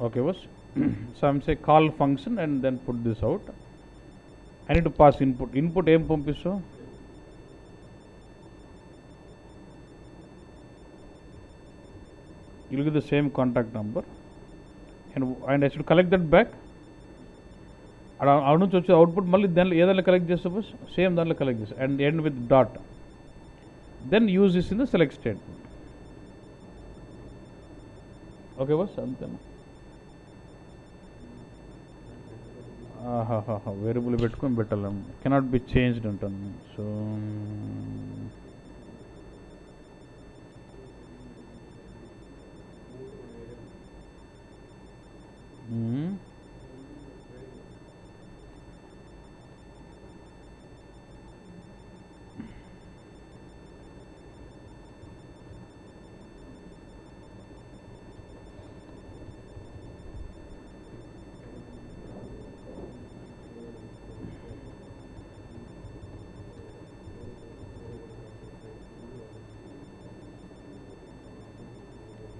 Okay, boss. So I'm say call function and then put this out. I need to pass input. Input ఏం పంపిస్తావు? You'll give the same contact number and I should collect that back. అక్కడ నుంచి వచ్చే output మళ్ళీ దానిలో ఏదైనా collect చేస్తే బస్ same దాంట్లో కలెక్ట్ చేస్తా and end with dot. Then use this in the select statement. Okay బస్ అంతేనా? వేరియబుల్ పెట్టుకొని పెట్టాలి. కెనాట్ బి చేంజ్డ్ అంటాను. So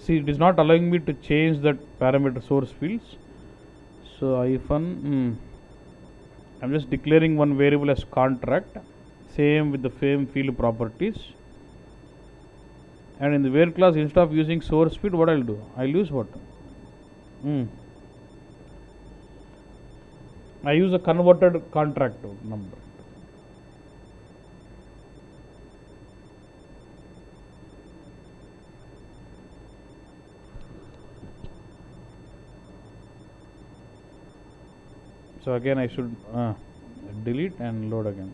see, it is not allowing me to change that parameter source fields. So hyphen I'm just declaring one variable as contract, same with the same field properties, and in the where class instead of using source field, what I'll do, I'll use what I use a converted contract number. So again I should delete and load again.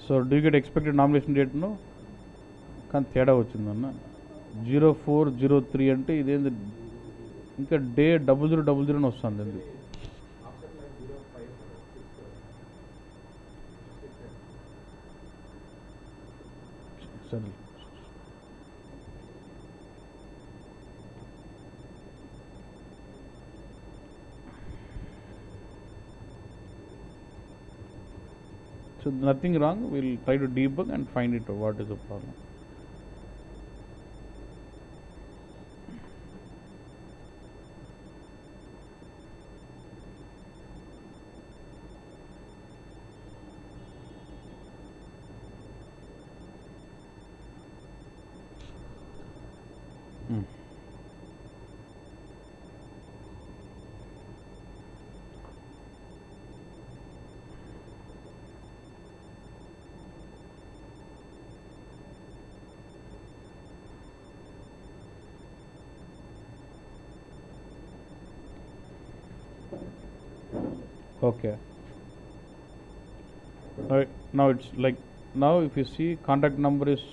So do you get expected nomination date? No, కానీ తేడా వచ్చిందన్న. 0403 అంటే ఇదేంది ఇంకా day 0000 అని వస్తుంది. ఎందుకు సరే so nothing wrong. We'll try to debug and find it what is the problem. Okay. Alright, now it's like, now if you see contact number is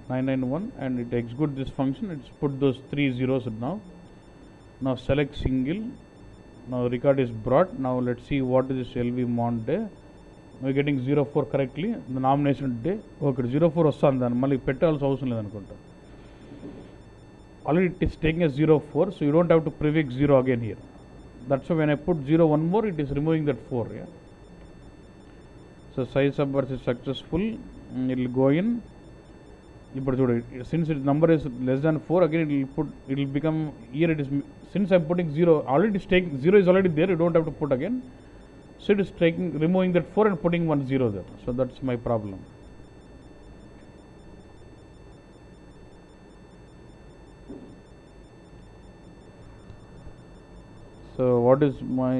991 and it executes this function, it's put those 3 zeros now. Now select single. Now record is brought. Now let's see what is this LV mount day. We're getting 04 correctly. The nomination day. Okay, 04 వస్తుంది మళ్ళీ పెట్టాల్సిన అవసరం లేదనుకుంటా. Already it is taking as 04, so you don't have to prefix 0 again here. That's why when I put 0 one more, it is removing that 4. Yeah. So size of birth is successful. It will go in. Since its number is less than 4, again it will become here. It is since I'm putting 0 already. It's taking 0 is already there. You don't have to put again. So it is removing that 4 and putting 1 0 there. So that's my problem. So what is my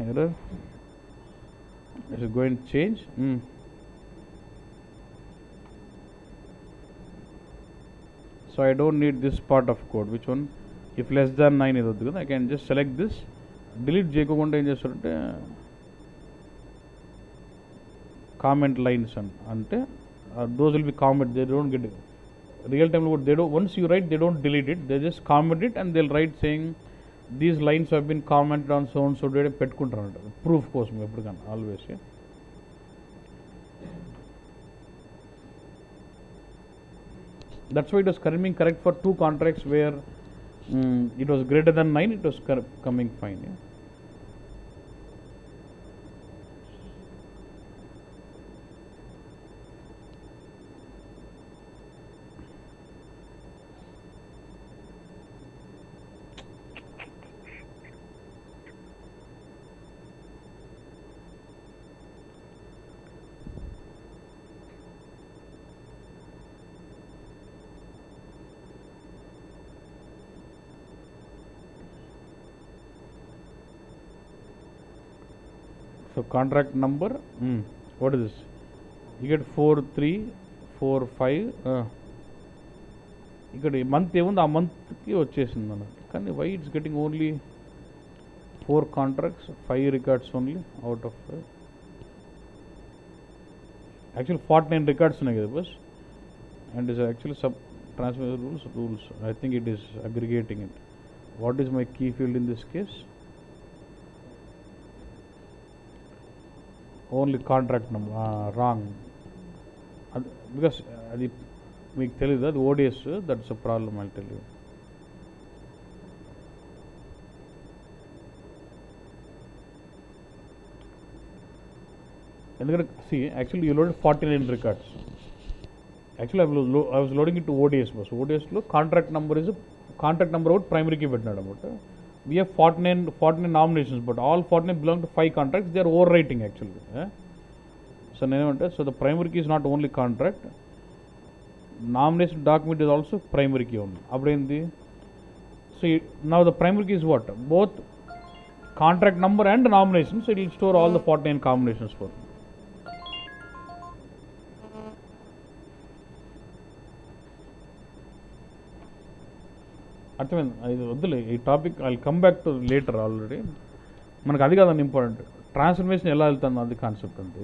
error? Is it going to change? So I don't need this part of code. Which one? If less than 9 is good, I can just select this, delete చేయకుండా ఏం చేస్తారంటే comment lines ante those will be comment. They don't get real time. They don't, once you write, they don't delete it. They just comment it and they'll write saying these lines have been commented on so and so date పెట్టుకుంటారంట proof కోసం ఎప్పటికన్నా always. That's why it was coming correct for 2 contracts where it was greater than 9, it was coming fine. Yeah? So contract number, what is this? You get 4, 3, 4, 5. ఇక్కడ month ఏముంది ఆ మంత్కి వచ్చేసింది మనకి. కానీ why it's getting only 4 contracts, 5 records only out of 5. Actually 49 records ఉన్నాయి కదా boss. And is actually sub transfer rules. I think it is aggregating it. What is my key field in this case? Only contract number. Wrong. అది because అది మీకు తెలీదు, అది ODS. That's a problem. I tell you. ఎందుకంటే see actually you loaded 49 records. Actually I was loading it to ODS boss. ఓడిఎస్లో contract number ఒకటి ప్రైమరీకి పెట్టినాడు అనమాట. We have 49 nominations, but all 49 belong to 5 contracts. They are overwriting actually. So the primary key is not only contract. Nomination document is also primary key only. So now the primary key is what? Both contract number and nomination. So it will store all the 49 combinations for. అర్థమైంది. ఇది వద్దులే ఈ topic. I come back to later. Already మనకు అది కాదండి important. Transformation ఎలా వెళ్తుంది అది కాన్సెప్ట్ అంతే.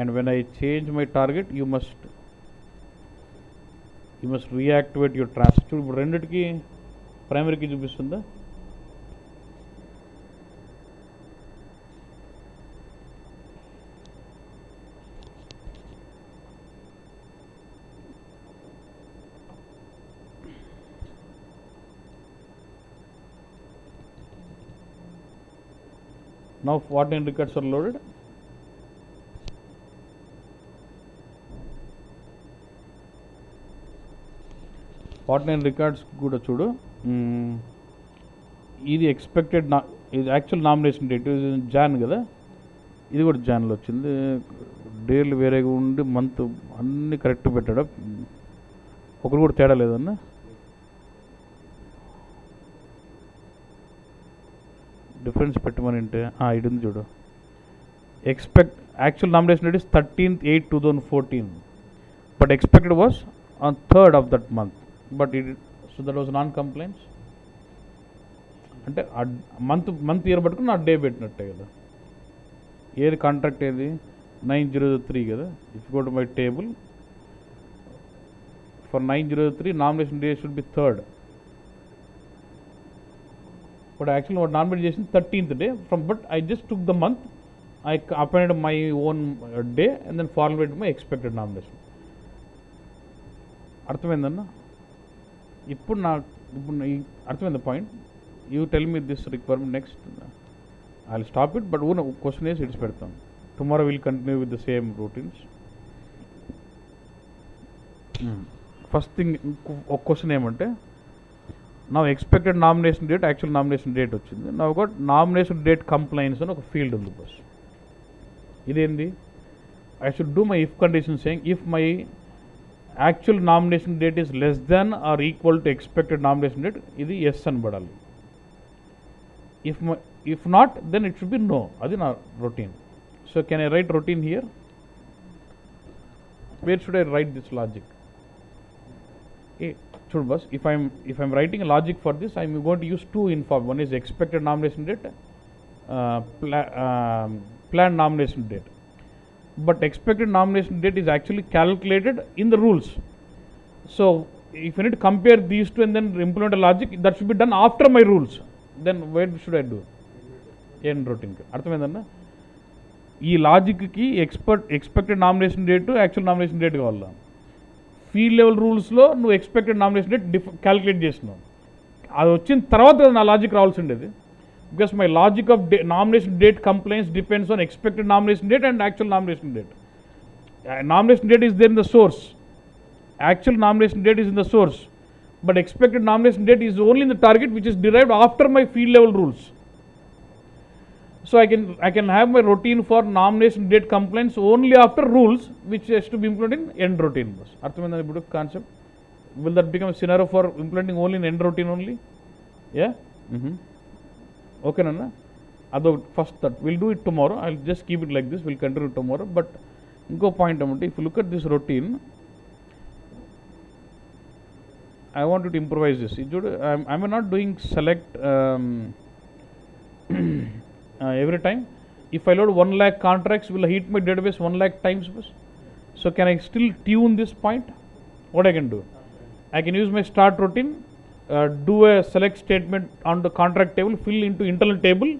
And when I change my target you must reactivate your transfer. ఇప్పుడు రెండిటికి ప్రైమరీకి చూపిస్తుందా? Now 49 records are loaded. Records కూడా చూడు. ఇది ఎక్స్పెక్టెడ్ ఇది యాక్చువల్ నామినేషన్ డేట్ జాన్ కదా. ఇది కూడా జాన్లో వచ్చింది. డేట్లు వేరేగా ఉండి మంత్ అన్నీ కరెక్ట్ పెట్టాడు. ఒకరు కూడా తేడా లేదన్న. డిఫరెన్స్ పెట్టమని అంటే ఇది ఉంది చూడు. Actual nomination date is 13/8/2014, but expected was on 3rd of that month. But so that was non complaints. అంటే మంత్ ఇయర్ పట్టుకుని ఆ డే పెట్టినట్టే కదా. ఏది కాంట్రాక్ట్ ఏది 9/03 కదా. If go to my table for 9/03 nomination day should be 3rd. But actually what nominate చేసింది 13th day from, but I just took the month, I appointed my own day and then formulated my expected nomination. అర్థమైందన్న? ఇప్పుడు అర్థమైంది point. You tell me this requirement next. I will stop it, but question వేసి it's పెడతాం. Tomorrow will continue with the same routines. First thing ఒక question ఏమంటే, నా expected nomination date, actual nomination date వచ్చింది. నా ఒక నామినేషన్ డేట్ కంప్లైన్స్ అని ఒక ఫీల్డ్ ఉంది బస్. ఇదేంది? I should do my if condition saying if my actual nomination date is less than or equal to expected nomination date, ఇది yes అని పడాలి. If not then it should be no. అది నా routine. So can I write routine here? Where should I write this logic? చూడు boss, if I'm writing logic for this, I'm going to use 2 in form. One is expected nomination date planned nomination date. But expected nomination date is actually calculated in the rules. So if you need to compare these two and then implement a logic, that should be done after my rules. Then where should I do? End routine. అర్థమైందన్న ఈ లాజిక్కి expected nomination date actual nomination date కావాలా. Field level రూల్స్లో నువ్వు expected nomination date calculate చేసినావు. అది వచ్చిన తర్వాత నా లాజిక్ రావాల్సి ఉండేది. Because my logic of nomination date complaints depends on expected nomination date and actual nomination date. Nomination date is there in the source. Actual nomination date is in the source. But expected nomination date is only in the target, which is derived after my field level rules. So I can have my routine for nomination date complaints only after rules, which has to be implemented in end routine. Arthamainda ipudu concept? Will that become a scenario for implementing only in end routine only? Yeah? Okay, Nana? Ado first that. We'll do it tomorrow. I'll just keep it like this. We'll continue tomorrow. But go point amount. If you look at this routine, I want you to improvise this. I'm not doing select every time. If I load 1 lakh contracts, will I hit my database 1 lakh times? So can I still tune this point? What I can do? I can use my start routine, do a select statement on the contract table, fill into internal table.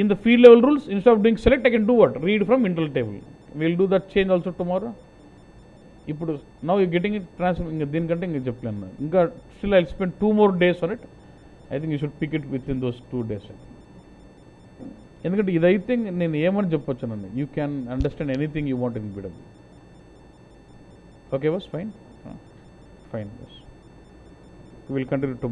In the field level rules, instead of doing select, I can do what? Read from internal table. We'll do that change also tomorrow. Now you're getting it transferring. Still I'll spend 2 more days on it. I think you should pick it within those 2 days. ఎందుకంటే ఇదైతే నేను ఏమని చెప్పొచ్చానండి, you can understand anything you want in BW. Okay boss, fine boss, will continue to